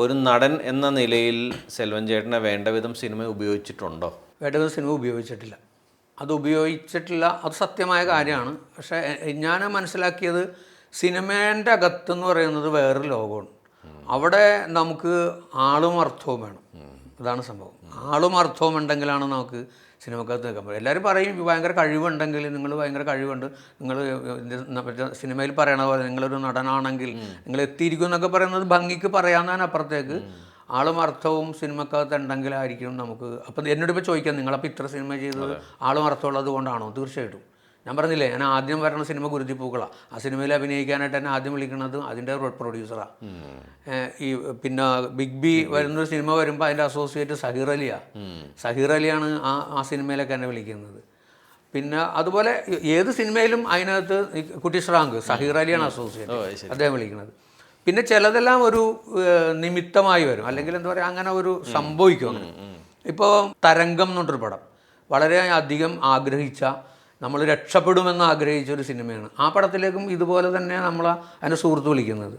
ഒരു നടൻ എന്ന നിലയിൽ സെൽവൻ ചേട്ടനെ വേണ്ട വിധം സിനിമ ഉപയോഗിച്ചിട്ടുണ്ടോ? വേണ്ട വിധം സിനിമ ഉപയോഗിച്ചിട്ടില്ല. അത് സത്യമായ കാര്യമാണ്. പക്ഷേ ഞാൻ മനസ്സിലാക്കിയത് സിനിമേൻ്റെ അകത്തെന്ന് പറയുന്നത് വേറൊരു ലോകമാണ്. അവിടെ നമുക്ക് ആളും അർത്ഥവും വേണം. അതാണ് സംഭവം. ആളും അർത്ഥവും ഉണ്ടെങ്കിലാണ് നമുക്ക് സിനിമക്കകത്ത് നിൽക്കാൻ പറ്റും. എല്ലാവരും പറയും ഭയങ്കര കഴിവുണ്ടെങ്കിൽ, നിങ്ങൾ ഭയങ്കര കഴിവുണ്ട്, നിങ്ങൾ സിനിമയിൽ പറയണ പോലെ നിങ്ങളൊരു നടനാണെങ്കിൽ നിങ്ങൾ എത്തിയിരിക്കും എന്നൊക്കെ പറയുന്നത് ഭംഗിക്ക് പറയാവുന്നതിനപ്പുറത്തേക്ക് ആളും അർത്ഥവും സിനിമക്കകത്ത് ഉണ്ടെങ്കിലായിരിക്കും നമുക്ക്. അപ്പം എന്നോടിപ്പോൾ ചോദിക്കാം, നിങ്ങളപ്പോൾ ഇത്ര സിനിമ ചെയ്തത് ആളും അർത്ഥമുള്ളത് കൊണ്ടാണോ? തീർച്ചയായിട്ടും. ഞാൻ പറഞ്ഞില്ലേ, ഞാൻ ആദ്യം വരണ സിനിമ ഗുരുതിപ്പൂക്കളാണ്. ആ സിനിമയിൽ അഭിനയിക്കാനായിട്ട് എന്നെ ആദ്യം വിളിക്കുന്നത് അതിൻ്റെ പ്രൊഡ്യൂസറാണ്. ഈ പിന്നെ ബിഗ് ബി വരുന്നൊരു സിനിമ വരുമ്പോൾ അതിൻ്റെ അസോസിയേറ്റ് സഹീർ അലിയാണ് ആ സിനിമയിലൊക്കെ എന്നെ വിളിക്കുന്നത്. പിന്നെ അതുപോലെ ഏത് സിനിമയിലും അതിനകത്ത് കുട്ടി ശ്രാങ്ക് സഹീർ അലിയാണ് അസോസിയേറ്റ്, അദ്ദേഹം വിളിക്കുന്നത്. പിന്നെ ചിലതെല്ലാം ഒരു നിമിത്തമായി വരും, അല്ലെങ്കിൽ എന്താ പറയുക, അങ്ങനെ ഒരു സംഭവിക്കും. അങ്ങനെ ഇപ്പോൾ തരംഗം എന്നൊരു പടം വളരെ അധികം ആഗ്രഹിച്ച, നമ്മൾ രക്ഷപ്പെടുമെന്ന് ആഗ്രഹിച്ച ഒരു സിനിമയാണ്. ആ പടത്തിലേക്കും ഇതുപോലെ തന്നെ അതിൻ്റെ സുഹൃത്ത് വിളിക്കുന്നത്.